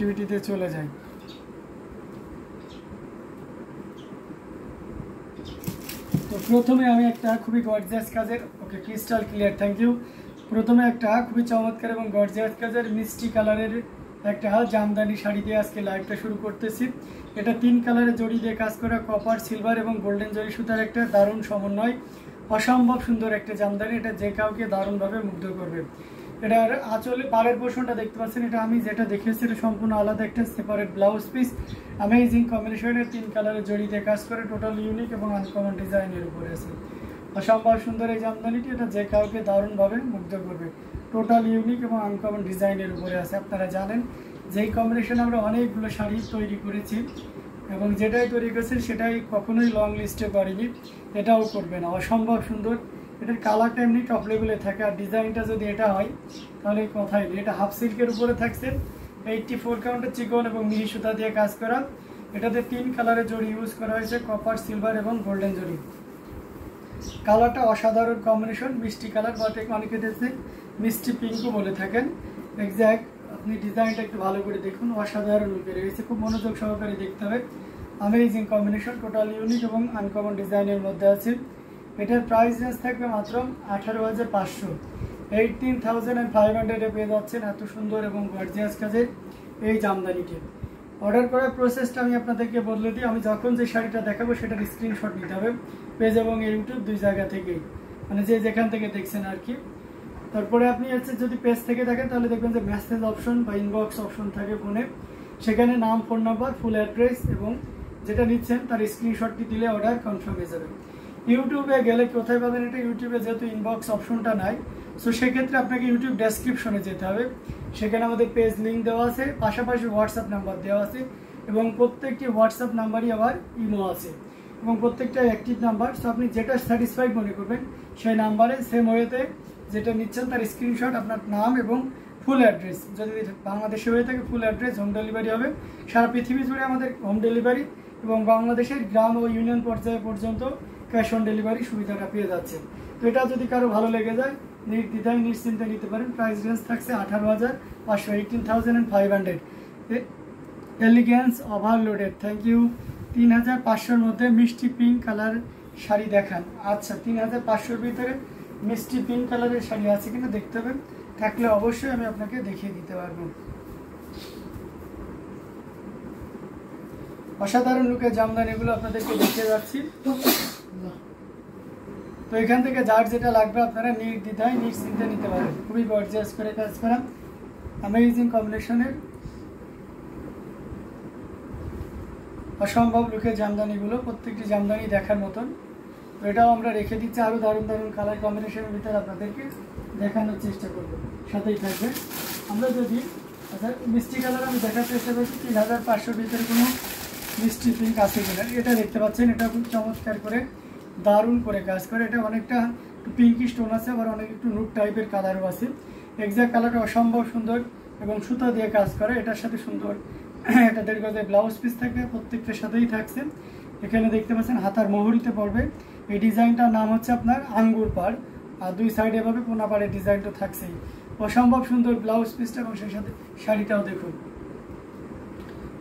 অ্যাক্টিভিটিতে চলে যাই। তো প্রথমে আমি একটা খুবই গর্জিয়াস কাজের, ওকে ক্রিস্টাল ক্লিয়ার, থ্যাংক ইউ। প্রথমে একটা খুবই চমৎকার এবং গর্জিয়াস কাজের মিষ্টি কালারের একটা জামদানি শাড়ি দিয়ে আজকে লাইভটা শুরু করতেছি। এটা 3 কালারের জড়ি দিয়ে কাজ করা, কপার, সিলভার এবং গোল্ডেন জরি সুতার একটা দারুণ সমন্বয়, অসম্ভব সুন্দর একটা জামদানি। এটা যে কাউকে দারুণভাবে মুগ্ধ করবে। এটার আঁচলে পাড়ের পোর্শনটা দেখতে পাচ্ছেন, এটা আমি যেটা দেখেছি এটা সম্পূর্ণ আলাদা একটা সেপারেট ব্লাউজ পিস। অ্যামেজিং কম্বিনেশনের 3 কালারের জড়ি দিয়ে কাজ করে, টোটাল ইউনিক এবং আনকমন ডিজাইনের উপরে আছে। অসম্ভব সুন্দর এই জামদানিটি, এটা যে কাউকে দারুণভাবে মুগ্ধ করবে। টোটাল ইউনিক এবং আনকমন ডিজাইনের উপরে আছে। আপনারা জানেন যেই কম্বিনেশনে আমরা অনেকগুলো শাড়ি তৈরি করেছি এবং যেটাই তৈরি করেছি সেটাই কখনোই লং লিস্টে করিনি, এটাও করবে না। অসম্ভব সুন্দর, এটার কালারটা এমনি টপ লেভেলে থাকে, আর ডিজাইনটা যদি এটা হয় তাহলে কথাই নেই। এটা হাফ সিল্কের উপরে থাকছে, 84 কাউন্টের চিকন এবং মিহি সুতা দিয়ে কাজ করা। এটাতে 3 কালারের জড়ি ইউজ করা হয়েছে, কপার, সিলভার এবং গোল্ডেন জড়ি। কালারটা অসাধারণ কম্বিনেশন, মিষ্টি কালার বা অনেকে দেখতে মিষ্টি পিঙ্কও বলে থাকেন। এক্স্যাক্ট আপনি ডিজাইনটা একটু ভালো করে দেখুন, অসাধারণ লুকে রয়েছে, খুব মনোযোগ সহকারে দেখতে হবে। অ্যামেজিং কম্বিনেশন, টোটাল ইউনিক এবং আনকমন ডিজাইনের মধ্যে আছে। এটার প্রাইস রেঞ্জ থাকবে মাত্র 18,500, 18,500 পেয়ে যাচ্ছেন এত সুন্দর এবং গর্জিয়াস কাজের এই জামদানিটি। অর্ডার করার প্রসেসটা আমি আপনাদেরকে বদলে দিই। আমি যখন যে শাড়িটা দেখাবো সেটার স্ক্রিনশট নিতে হবে, পেজ এবং ইউটিউব 2 জায়গা থেকেই, মানে যেখান থেকে দেখছেন আর কি। তারপরে আপনি যদি পেজ থেকে দেখেন তাহলে দেখবেন যে মেসেজ অপশন বা ইনবক্স অপশন থাকে ফোনে, সেখানে নাম, ফোন নাম্বার, ফুল অ্যাড্রেস এবং যেটা নিচ্ছেন তার স্ক্রিনশটটি দিলে অর্ডার কনফার্ম হয়ে যাবে। ইউটিউবে গেলে কোথায় পাবেন এটা? ইউটিউবে যেহেতু ইনবক্স অপশনটা নাই, সো সেক্ষেত্রে আপনাকে ইউটিউব ডেসক্রিপশনে যেতে হবে। সেখানে আমাদের পেজ লিঙ্ক দেওয়া আছে, পাশাপাশি হোয়াটসঅ্যাপ নাম্বার দেওয়া আছে এবং প্রত্যেকটি হোয়াটসঅ্যাপ নাম্বারই আবার ইমো আছে এবং প্রত্যেকটা অ্যাক্টিভ নাম্বার। সো আপনি যেটা স্যাটিসফাইড মনে করবেন সেই নাম্বারে সেম ওয়েতে যেটা নিচ্ছেন তার স্ক্রিনশট, আপনার নাম এবং ফুল অ্যাড্রেস, যদি বাংলাদেশে হয়ে থাকে ফুল অ্যাড্রেস, হোম ডেলিভারি হবে। সারা পৃথিবী জুড়ে আমাদের হোম ডেলিভারি এবং বাংলাদেশের গ্রাম ও ইউনিয়ন পর্যায়ে পর্যন্ত ক্যাশ অন ডেলিভারি সুবিধাটা পেয়ে যাচ্ছে। তো এটা যদি কারো ভালো লেগে যায় নির্দ্বিধায় নিশ্চিন্তে নিতে পারেন। প্রাইস রেঞ্জ থাকছে 18,500, 18,500। Elegance overloaded, thank you. 3,500-র মধ্যে মিষ্টি পিঙ্ক কালার শাড়ি দেখান। আচ্ছা, 3,500-র ভিতরে মিষ্টি পিঙ্ক কালারের শাড়ি আছে কিনা দেখতে হবে, থাকলে অবশ্যই আমি আপনাকে দেখিয়ে দিতে পারবো। অসাধারণ লুকের জামদানিগুলো আপনাদেরকে দেখিয়ে যাচ্ছি। তো এখান থেকে যার যেটা লাগবে আপনারা নির্দ্বিধায় নিশ্চিন্তে নিতে পারেন। খুবই গর্জিয়াস করে কাজ করা, অ্যামেজিং কম্বিনেশনের অসম্ভব লুকের জামদানিগুলো, প্রত্যেকটি জামদানি দেখার মতন। তো এটাও আমরা রেখে দিচ্ছি, আরও দারুণ দারুণ কালার কম্বিনেশনের ভিতরে আপনাদেরকে দেখানোর চেষ্টা করবো, সাথেই থাকবে। আমরা যদি মিষ্টি কালার আমি দেখার চেষ্টা করছি 3,500-র ভিতরে কোনো মিষ্টি পিঙ্ক আছে কিনা। এটা দেখতে পাচ্ছেন, এটা খুব চমৎকার করে দারুণ করে কাজ করে। এটা অনেকটা পিঙ্কি স্টোন আছে, আবার অনেক একটু নুট টাইপের কালারও আছে। এক্স্যাক্ট কালারটা অসম্ভব সুন্দর এবং সুতা দিয়ে কাজ করে। এটার সাথে সুন্দর একটা 1.5 গজের ব্লাউজ পিস থাকবে, প্রত্যেকটার সাথেই থাকছে। এখানে দেখতে পাচ্ছেন হাতার মোহরিতে পড়বে। এই ডিজাইনটার নাম হচ্ছে আপনার আঙ্গুর পাড়, আর 2 সাইডে এভাবে পোনা পাড়ের ডিজাইনটা থাকছেই। অসম্ভব সুন্দর ব্লাউজ পিসটা এবং সেই সাথে শাড়িটাও দেখুন।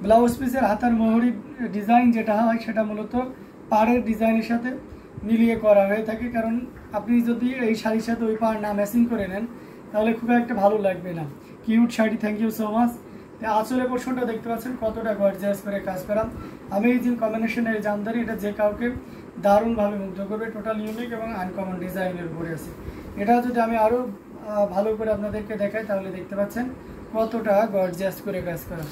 ব্লাউজ পিসের হাতার মোহরি ডিজাইন যেটা হয় সেটা মূলত পাড়ের ডিজাইনের সাথে মিলিয়ে করা হয়ে থাকে, কারণ আপনি যদি এই শাড়ির সাথে ওই পাড় না ম্যাচিং করে নেন তাহলে খুব একটা ভালো লাগবে না। Cute sari, thank you so much. আঁচলের পোর্শনটা দেখতে পাচ্ছেন কতটা গর্জিয়াস করে কাজ করা, অ্যামেজিং কম্বিনেশনের এই জামদানি। এটা যে কাউকে দারুণভাবে মুগ্ধ করবে, টোটাল ইউনিক এবং আনকমন ডিজাইনের উপরে আছে। এটা যদি আমি আরও ভালো করে আপনাদেরকে দেখাই তাহলে দেখতে পাচ্ছেন কতটা গর্জিয়াস করে কাজ করা,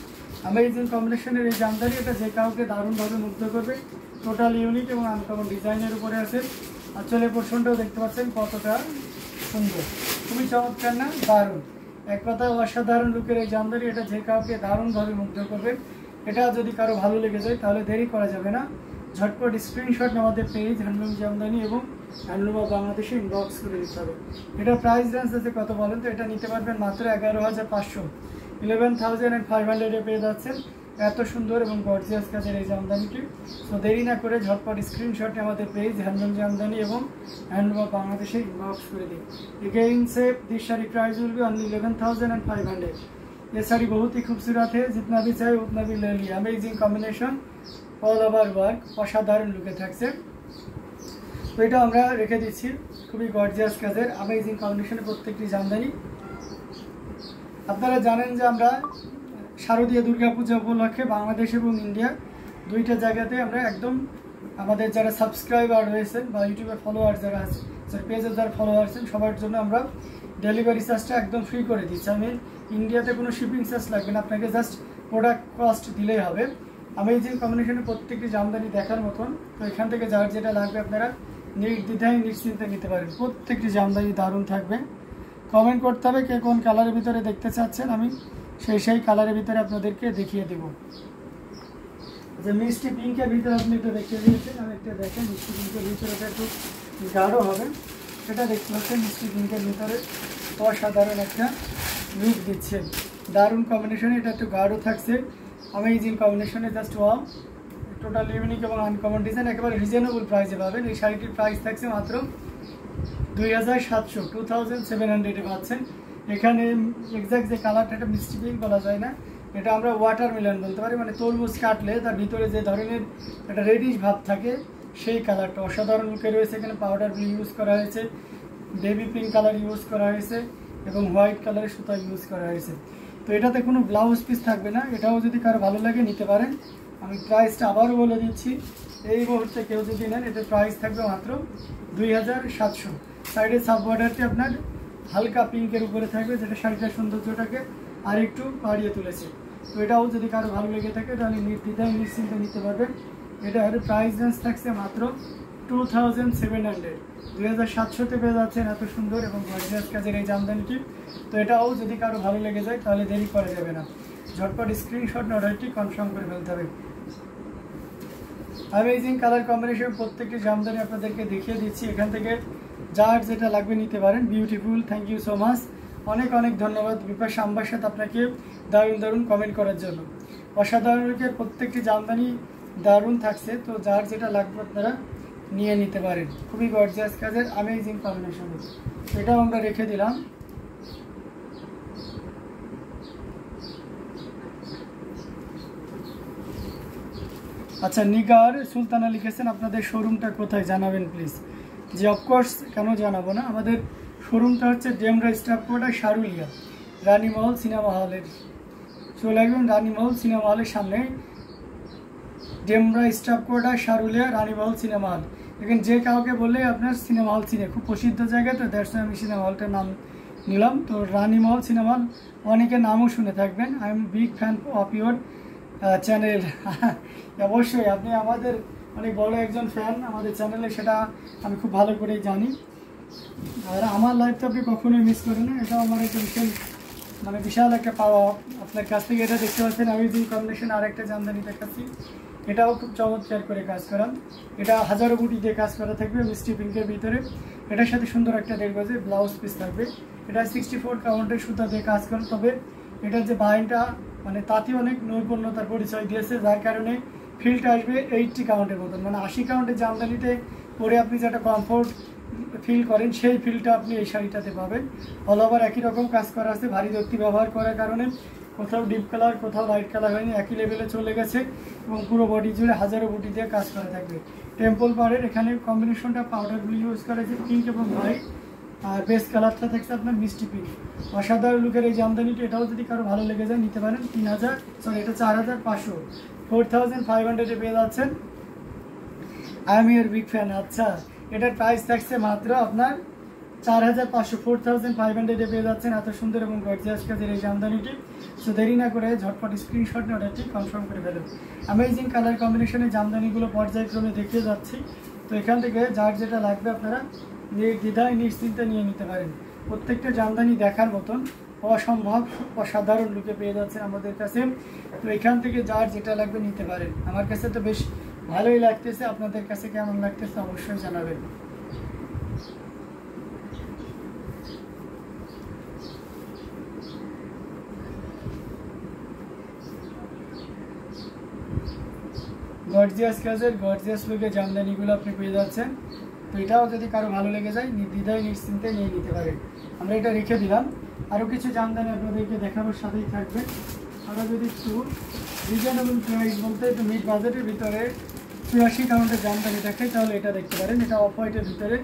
অ্যামেজিং কম্বিনেশনের এই জামদানি। এটা যে কাউকে দারুণভাবে মুগ্ধ করবে, টোটাল ইউনিক এবং আনকমন ডিজাইনের উপরে আছে। আঁচলের পোর্শনটাও দেখতে পাচ্ছেন কতটা সুন্দর, খুবই চমৎকার না? দারুণ, এক কথায় অসাধারণ লুকের এই জামদানি। এটা যে কাউকে দারুণভাবে মুগ্ধ করবে। এটা যদি কারো ভালো লেগে যায় তাহলে দেরি করা যাবে না, ঝটপট স্ক্রিনশট আমাদের পেজ হ্যান্ডলুম জামদানি এবং হ্যান্ডলুম অফ বাংলাদেশে ইনবক্স করে দিতে হবে। এটা প্রাইস রেঞ্জ আছে কত বলেন তো? এটা নিতে পারবেন মাত্র 11,500, 11,500 পেয়ে যাচ্ছেন এত সুন্দর এবং গর্জিয়াস কাজের এই জামদানিটি। তো দেরি না করে ঝটপট স্ক্রিনশটে আমাদের পেজ হ্যান্ডলুম জামদানি এবং হ্যান্ডলুম অফ বাংলাদেশে ইনবক্স করে দিই। Again say this sari price will be only 11,500, ये साड़ी बहुत ही खूबसूरत है, जितना भी चाहे उतना भी ले लिया। Amazing combination, all over work, অসাধারণ লুকে থাকছে। তো এটা আমরা রেখে দিচ্ছি, খুবই গর্জিয়াস কাজের অ্যামেজিং কম্বিনেশনে প্রত্যেকটি জামদানি। আপনারা জানেন যে আমরা শারদীয় দুর্গাপূজা উপলক্ষে বাংলাদেশ এবং ইন্ডিয়া দুইটা জায়গাতে আমরা একদম আমাদের যারা সাবস্ক্রাইবার রয়েছেন বা ইউটিউবে ফলোয়ার যারা আছে, পেজে যারা ফলোয়ার আছেন সবার জন্য আমরা ডেলিভারি চার্জটা একদম ফ্রি করে দিচ্ছি। আমি ইন্ডিয়াতে কোনো শিপিং চার্জ লাগবে না, আপনাকে জাস্ট প্রোডাক্ট কস্ট দিলেই হবে। অ্যামেজিং কম্বিনেশনে প্রত্যেকটি জামদানি দেখার মতন। তো এখান থেকে যার যেটা লাগবে আপনারা নির্দ্বিধায় নিশ্চিন্তে নিতে পারেন। প্রত্যেকটি জামদানি দারুণ থাকবে। কমেন্ট করতে হবে কে কোন কালারের ভিতরে দেখতে চাচ্ছেন, আমি সেই কালারের ভিতরে আপনাদেরকে দেখিয়ে দেব। যে মিষ্টি পিঙ্কের ভিতরে আপনি একটু দেখতে দিয়েছেন, আমি একটা দেখেন মিষ্টি পিঙ্কের ভিতরে একটু গাঢ় হবে, এটা দেখতে পাচ্ছেন মিষ্টি পিঙ্কের ভিতরে অসাধারণ একটা লুক দিচ্ছে। দারুণ কম্বিনেশনে, এটা একটু গাঢ় থাকছে। অ্যামেজিং কম্বিনেশনে, জাস্ট ওয়াও, টোটাল ইউনিক এবং আনকমন ডিজাইন, একেবারে রিজনেবল প্রাইসে পাবেন। এই শাড়িটির প্রাইস থাকছে মাত্র 2700, 2700 পাচ্ছেন। এখানে এক্সাক্ট যে কালারটা, এটা মিষ্টি পিঙ্ক বলা যায় না, এটা আমরা ওয়াটারমেলন বলতে পারি, মানে তরমুজ কাটলে তার ভিতরে যে ধরনের একটা রেডিশ ভাব থাকে সেই কালারটা অসাধারণ লুকে রয়েছে। এখানে পাউডার ব্লু ইউজ করা হয়েছে, বেবি পিঙ্ক কালার ইউজ করা হয়েছে এবং হোয়াইট কালারের সুতা ইউজ করা হয়েছে। তো এটাতে কোনো ব্লাউজ পিস থাকবে না, এটাও যদি কারো ভালো লাগে নিতে পারেন। আমি প্রাইসটা আবারও বলে দিচ্ছি, এই মুহূর্তে কেউ যদি নেন এটার প্রাইস থাকবে মাত্র 2700। সাইডের সাব বর্ডারটি আপনার হালকা পিঙ্কের উপরে থাকবে, যেটা শাড়িটার সৌন্দর্যটাকে আর একটু বাড়িয়ে তুলেছে। তো এটাও যদি কারো ভালো লেগে থাকে তাহলে নির্দ্বিধায় নিশ্চিন্তে নিতে পারবেন। এটার প্রাইস রেঞ্জ থাকছে মাত্র 2700, 2700-তে পেয়ে যাচ্ছেন এত সুন্দর এবং গর্জিয়াস কাজের এই জামদানিটি। তো এটাও যদি কারো ভালো লেগে যায় তাহলে দেরি করা যাবে না, ঝটপট স্ক্রিনশট অর্ডারটি কনফার্ম করে ফেলতে হবে। অ্যামেজিং কালার কম্বিনেশন প্রত্যেকটি জামদানি আপনাদেরকে দেখিয়ে দিচ্ছি। এখান থেকে যার যেটা লাগবে নিতে পারেন। Beautiful, thank you so much, অনেক অনেক ধন্যবাদ বিপাশা আম্বাসাদ আপনাকে দারুণ কমেন্ট করার জন্য। অসাধারণ রূপের প্রত্যেকটি জামদানি দারুণ থাকছে। তো যার যেটা লাগবে আপনারা নিয়ে নিতে পারেন, খুবই গর্জিয়াস কাজের অ্যামেজিং কম্বিনেশন। এটাও আমরা রেখে দিলাম। আচ্ছা, নিগার সুলতানা লিখেছেন আপনাদের শোরুমটা কোথায় জানাবেন প্লিজ। যে অফকোর্স, কেন জানাবো না, আমাদের শোরুমটা হচ্ছে ডেমরা স্টাফ কোয়ার্টার, শারুলিয়া, রানীমহল সিনেমা হলের। চলে আসবেন রানীমহল সিনেমা হলের সামনে, Demra staff quarter, শারুলিয়া, রানীমহল cinema hall. এখানে যে কাউকে বললে আপনার সিনেমা হল চিনে, খুব প্রসিদ্ধ জায়গা, তো দ্যাটস আমি সিনেমা হলটার নাম নিলাম। তো রানীমহল সিনেমা হল, অনেকের নামও শুনে থাকবেন। I am big fan of your channel. অবশ্যই আপনি আমাদের অনেক বড় একজন ফ্যান আমাদের চ্যানেলে, সেটা আমি খুব ভালো করেই জানি। আর আমার লাইফটা আপনি কখনোই মিস করেন না, এটাও আমার একটা বিশাল একটা পাওয়া আপনার কাছ থেকে। এটা দেখতে পাচ্ছেন অ্যামেজিং কম্বিনেশন, আর একটা জামদানি দেখাচ্ছি, এটাও খুব চমৎকার করে কাজ করা। এটা হাজারো বুটি দিয়ে কাজ করা থাকবে মিষ্টি পিঙ্কের ভিতরে। এটার সাথে সুন্দর একটা 1.5 গজের ব্লাউজ পিস থাকবে। এটা 64 কাউন্টের সুতা দিয়ে কাজ করা, তবে এটার যে বাইনটা মানে তাতে অনেক নৈপুণ্যতার পরিচয় দিয়েছে, যার কারণে ফিলটা আসবে 80 কাউন্টের মতন, মানে 80 কাউন্টের জামদানিতে পরে আপনি যেটা কমফোর্ট ফিল করেন সেই ফিলটা আপনি এই শাড়িটাতে পাবেন। অল ওভার একই রকম কাজ করা আছে, ভারী দত্তি ব্যবহার করার কারণে কোথাও ডিপ কালার কোথাও লাইট কালার হয়নি, একই লেভেলে চলে গেছে এবং পুরো বডি জুড়ে হাজারো বুটি দিয়ে কাজ করা থাকবে। টেম্পল পাড়ের এখানে কম্বিনেশনটা পাউডার ব্লু ইউজ করা হয়েছে, পিঙ্ক এবং হোয়াইট, আর বেস কালারটা থাকছে আপনার মিষ্টি পিঙ্ক। অসাধারণ লুকের এই জামদানিটি, এটাও যদি কারো ভালো লেগে যায় নিতে পারেন। 4500, 4500 পেয়ে যাচ্ছেন। I am your big fan. আচ্ছা, এটার প্রাইস থাকছে মাত্র আপনার 4500, 4500 পেয়ে যাচ্ছেন এত সুন্দর এবং গর্জিয়াস কাজের এই জামদানিটি। সো দেরি না করে ঝটপট স্ক্রিনশট নিয়ে অর্ডারটি কনফার্ম করে ফেলুন। অ্যামেজিং কালার কম্বিনেশনের জামদানিগুলো পর্যায়ক্রমে দেখিয়ে যাচ্ছি। তো এখান থেকে যার যেটা লাগবে আপনারা নির্দ্বিধায় নিশ্চিন্তে নিয়ে নিতে পারেন। প্রত্যেকটা জামদানি দেখার মতন অসম্ভব অসাধারণ লুকে পেয়ে যাচ্ছেন আমাদের কাছে। তো এখান থেকে যার যেটা লাগবে নিতে পারেন। আমার কাছে তো বেশ ভালোই লাগতেছে, আপনাদের কাছে কেমন লাগতেছে অবশ্যই জানাবেন। গর্জিয়াস কাজের গর্জিয়াস লুকের জামদানিগুলো আপনি পেয়ে যাচ্ছেন। তো এটাও যদি কারো ভালো লেগে যায় নির্দ্বিধায় নিশ্চিন্তে নিয়ে নিতে পারেন। আমরা এটা রেখে দিলাম। আরও কিছু জামদানি আপনাদেরকে দেখাবার সাথেই থাকবে। আমরা যদি একটু রিজনেবল প্রাইস বলতে একটু মিড বাজেটের ভিতরে 84 কাউন্টের জামদানি দেখাই, তাহলে এটা দেখতে পারেন। এটা অফ হোয়াইটের ভিতরে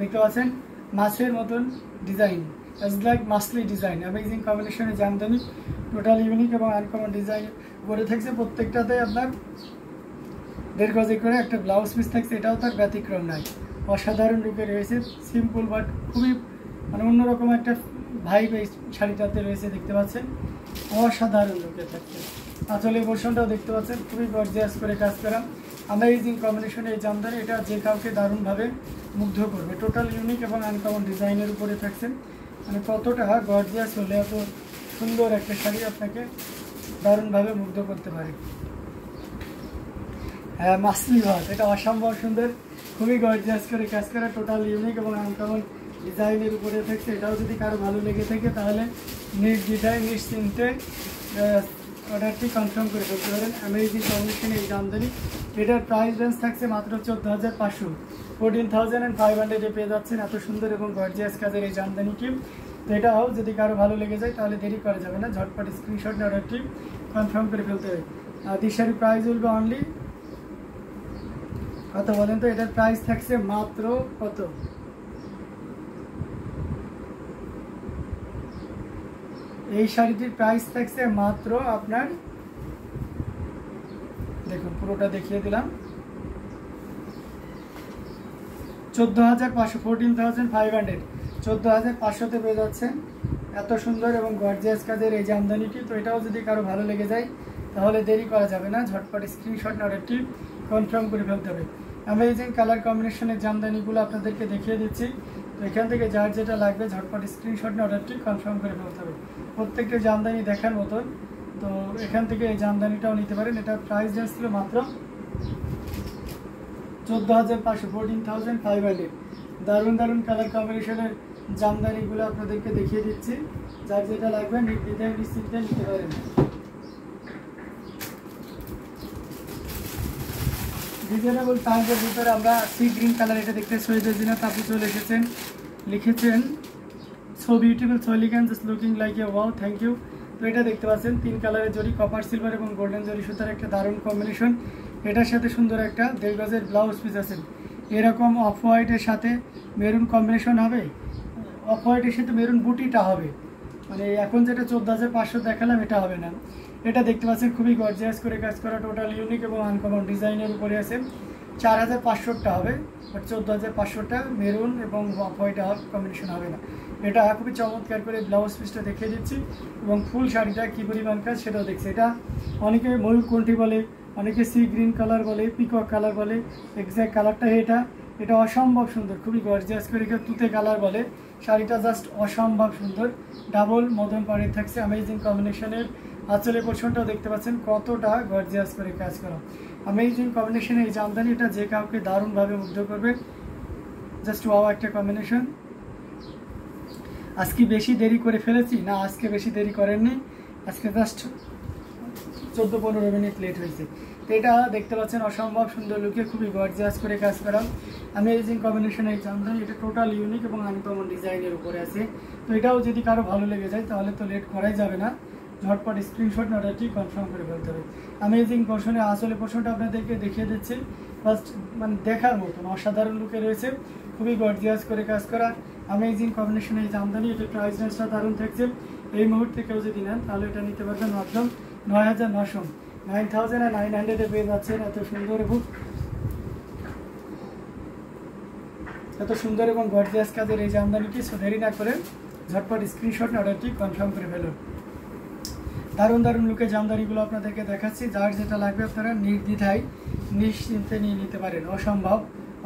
দেখতে পাচ্ছেন মাছের মতন ডিজাইন, অ্যাজ লাইক মাছলি ডিজাইন, অ্যামেজিং কম্বিনেশনের জামদানি, টোটাল ইউনিক এবং আনকমন ডিজাইন করে থাকছে। প্রত্যেকটাতে আপনার 1.5 গজ করে একটা ব্লাউজ পিস থাকছে, এটাও তার ব্যতিক্রম নাই, অসাধারণ রূপে রয়েছে। সিম্পল বাট খুবই মানে অন্যরকম একটা ভাইব এই শাড়িটাতে রয়েছে, দেখতে পাচ্ছেন অসাধারণ লুকে থাকছে। আসলে পোর্শনটাও দেখতে পাচ্ছেন খুবই গর্জিয়াস করে কাজ করা, অ্যামেজিং কম্বিনেশনে এই জামদানি, এটা যে কাউকে দারুণভাবে মুগ্ধ করবে। টোটাল ইউনিক এবং আনকমন ডিজাইনের উপরে থাকছে। মানে কতটা গর্জিয়াস হলে এত সুন্দর একটা শাড়ি আপনাকে দারুণভাবে মুগ্ধ করতে পারে। হ্যাঁ, মাসলি ভাত, এটা অসম্ভব সুন্দর, খুবই গর্জিয়াস করে কাজ করা, টোটাল ইউনিক এবং আনকমন ডিজাইনের উপরে থাকছে। এটাও যদি কারো ভালো লেগে থাকে তাহলে নির্দ্বিধায় নিশ্চিন্তে অর্ডারটি কনফার্ম করে ফেলতে পারেন। অ্যামেজিং কম্বিনেশনে এই জামদানি, এটার প্রাইস রেঞ্জ থাকছে মাত্র 14,500, 14,500 পেয়ে যাচ্ছেন এত সুন্দর এবং গর্জিয়াস কাজের এই জামদানিটি। তো এটাও যদি কারো ভালো লেগে যায় তাহলে দেরি করা যাবে না, ঝটপট স্ক্রিনশট নিয়ে অর্ডারটি কনফার্ম করে ফেলতে হবে। আর দিস শাড়ির প্রাইস বলবে অনলি কত বলেন তো? এটার প্রাইস থাকছে মাত্র কত? এই শাড়িটির প্রাইস থাকছে মাত্র আপনার, দেখুন পুরোটা দেখিয়ে দিলাম, 14,500, 14,500, 14,500-তে পেয়ে যাচ্ছেন এত সুন্দর এবং গর্জিয়াস কাজের এই জামদানিটি। তো এটাও যদি কারো ভালো লেগে যায় তাহলে দেরি করা যাবে না, ঝটপট স্ক্রিনশট অর্ডারটি কনফার্ম করে ফেলতে হবে। অ্যামেজিং কালার কম্বিনেশনের জামদানিগুলো আপনাদেরকে দেখিয়ে দিচ্ছি। তো এখান থেকে যার যেটা লাগবে ঝটপট স্ক্রিনশট অর্ডারটি কনফার্ম করে ফেলতে হবে। প্রত্যেকটা জামদানি দেখার মতন, তো এখান থেকে এই জামদানিটাও নিতে পারেন। এটার প্রাইস রেঞ্জ ছিল মাত্র 14,500, 14,500। দারুণ দারুণ কালার কম্বিনেশনের জামদানিগুলো আপনাদেরকে দেখিয়ে দিচ্ছি, যার যেটা লাগবে নির্দ্বিধায় নিশ্চিন্তে নিতে পারেন। রিজনেবল প্রাইসের ভিতরে আমরা সি গ্রিন কালার, এটা দেখতে সৈয়দ জিনাত আপনি চলে এসেছেন, লিখেছেন so beautiful, so elegant, just looking like a wow, thank you. তো এটা দেখতে পাচ্ছেন 3 কালারের জড়ি, কপার সিলভার এবং গোল্ডেন জরি সুতার একটা দারুণ কম্বিনেশন। এটার সাথে সুন্দর একটা 1.5 গজের ব্লাউজ পিস আছে। এরকম অফ হোয়াইটের সাথে মেরুন কম্বিনেশন হবে, অফ হোয়াইটের সাথে মেরুন বুটিটা হবে, মানে এখন যেটা 14,500 দেখালাম এটা হবে না। এটা দেখতে পাচ্ছেন খুবই গর্জিয়াস করে কাজ করা, টোটাল ইউনিক এবং আনকমন ডিজাইনের উপরে আছে। 4,500টা হবে, বাট 14,500টা মেরুন এবং অফ হোয়াইট কম্বিনেশন হবে না। এটা খুবই চমৎকার করে ব্লাউজ পিসটা দেখিয়ে দিচ্ছি এবং ফুল শাড়িটা কী পরিমাণ কাজ সেটাও দেখছি। এটা অনেকে ময়ূরকণ্ঠী বলে, অনেকে সি গ্রিন কালার বলে, পিকক কালার বলে, এক্স্যাক্ট কালারটা এটা অসম্ভব সুন্দর, খুবই গর্জিয়াস করে তুতে কালার বলে। শাড়িটা জাস্ট অসম্ভব সুন্দর, ডাবল মদন পাড়ে থাকছে, অ্যামেজিং কম্বিনেশনের। আঁচলের পোর্শনটাও দেখতে পাচ্ছেন কতটা গর্জিয়াস করে কাজ করা, অ্যামেজিং কম্বিনেশনে এই জামদানি, এটা যে কাউকে দারুণভাবে মুগ্ধ করবে। জাস্ট ওয়াও একটা কম্বিনেশন। আজকে বেশি দেরি করে ফেলেছি না? আজকে বেশি দেরি করেননি, আজকে জাস্ট 14-15 মিনিট লেট হয়েছে। তো এটা দেখতে পাচ্ছেন অসম্ভব সুন্দর লুকে, খুবই গর্জিয়াস করে কাজ করা, অ্যামেজিং কম্বিনেশন এই জামদানি। এটা টোটাল ইউনিক এবং আনকমন ডিজাইনের উপরে আছে। তো এটাও যদি কারো ভালো লেগে যায় তাহলে তো লেট করাই যাবে না, ঝটপট স্ক্রিনশট অর্ডারটি কনফার্ম করে ফেলতে হবে। অ্যামেজিং পোর্শনে আসলে পোর্শনটা আপনাদেরকে দেখিয়ে দিচ্ছি, ফার্স্ট মানে দেখার মতন অসাধারণ লুকে রয়েছে, খুবই গর্জিয়াস করে কাজ করা, অ্যামেজিং কম্বিনেশন এই জামদানি। এটা প্রাইস রেঞ্জটা দারুণ থাকছে। এই মুহূর্তে কেউ যদি নেন তাহলে এটা নিতে পারবেন মাত্র 9,900, 9,900 পেয়ে যাচ্ছেন এত সুন্দর এবং গর্জিয়াস কাজের এই জামদানিটি। সো দেরি না করে ঝটপট স্ক্রিনশট অর্ডারটি কনফার্ম করে ফেলুন। দারুণ দারুণ লুকে জামদানিগুলো আপনাদেরকে দেখাচ্ছি, যার যেটা লাগবে আপনারা নির্দ্বিধায় নিশ্চিন্তে নিয়ে নিতে পারেন। অসম্ভব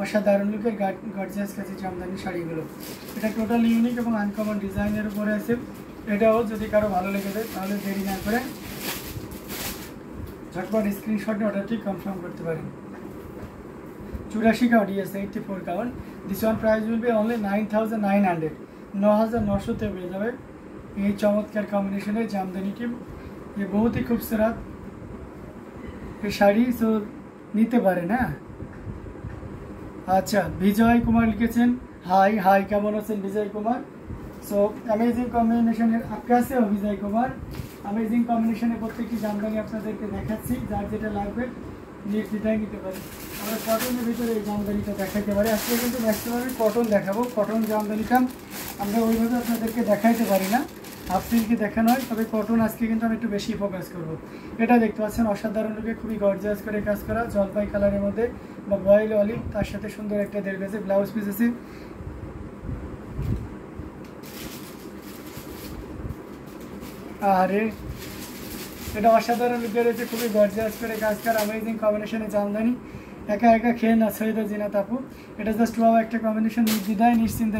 অসাধারণ লুকের গর্জিয়াস কাজের জামদানি শাড়িগুলো, এটা টোটাল ইউনিক এবং আনকমন ডিজাইনের উপরে আছে। এটাও যদি কারো ভালো লেগে যায় তাহলে দেরি না করে ঝটপট স্ক্রিনশট অর্ডারটি কনফার্ম করতে পারেন। 84 count, yes 84 count. This one price will be only 9,900, 9,900-তে পেয়ে যাবে এই চমৎকার কম্বিনেশনের জামদানিটি। ये बहुत ही खूबसूरत ये শাড়ি, সো নিতে পারে না। আচ্ছা, বিজয় কুমার লিখেছেন হাই হাই, কেমন আছেন বিজয় কুমার? সো অ্যামেজিং কম্বিনেশনের আকাশে অভিজয় কুমার, অ্যামেজিং কম্বিনেশনে প্রত্যেকটি জামদানি আপনাদেরকে দেখাচ্ছি, যার যেটা লাগবে নির্দ্বিধায় নিতে পারি। আমরা কটনের ভিতরে এই জামদানিটা দেখাইতে পারি। আজকে কিন্তু ম্যাক্সিমামই কটন দেখাবো। কটন জামদানিটা আমরা ওইভাবে আপনাদেরকে দেখাইতে পারি না, হাফ সিল্কে দেখানো হয়, তবে কটন আজকে কিন্তু আমি একটু বেশি ফোকাস করব। এটা দেখতে পাচ্ছেন অসাধারণ লোকে খুবই গর্জিয়াস করে কাজ করা, জলপাই কালারের মধ্যে বা বয়েল অলিভ, তার সাথে সুন্দর একটা 1.5 গজে ব্লাউজ পিস আছে। আরে এটা অসাধারণ লুকে রয়েছে, খুবই গর্জিয়াস করে কাজ করা, অ্যামেজিং কম্বিনেশনে জামদানি। একা একা খেয়ে না সৈয়দা জিনাত আপু, এটা জাস্ট ওয়াও একটা কম্বিনেশন, নির্দ্বিধায় নিশ্চিন্তে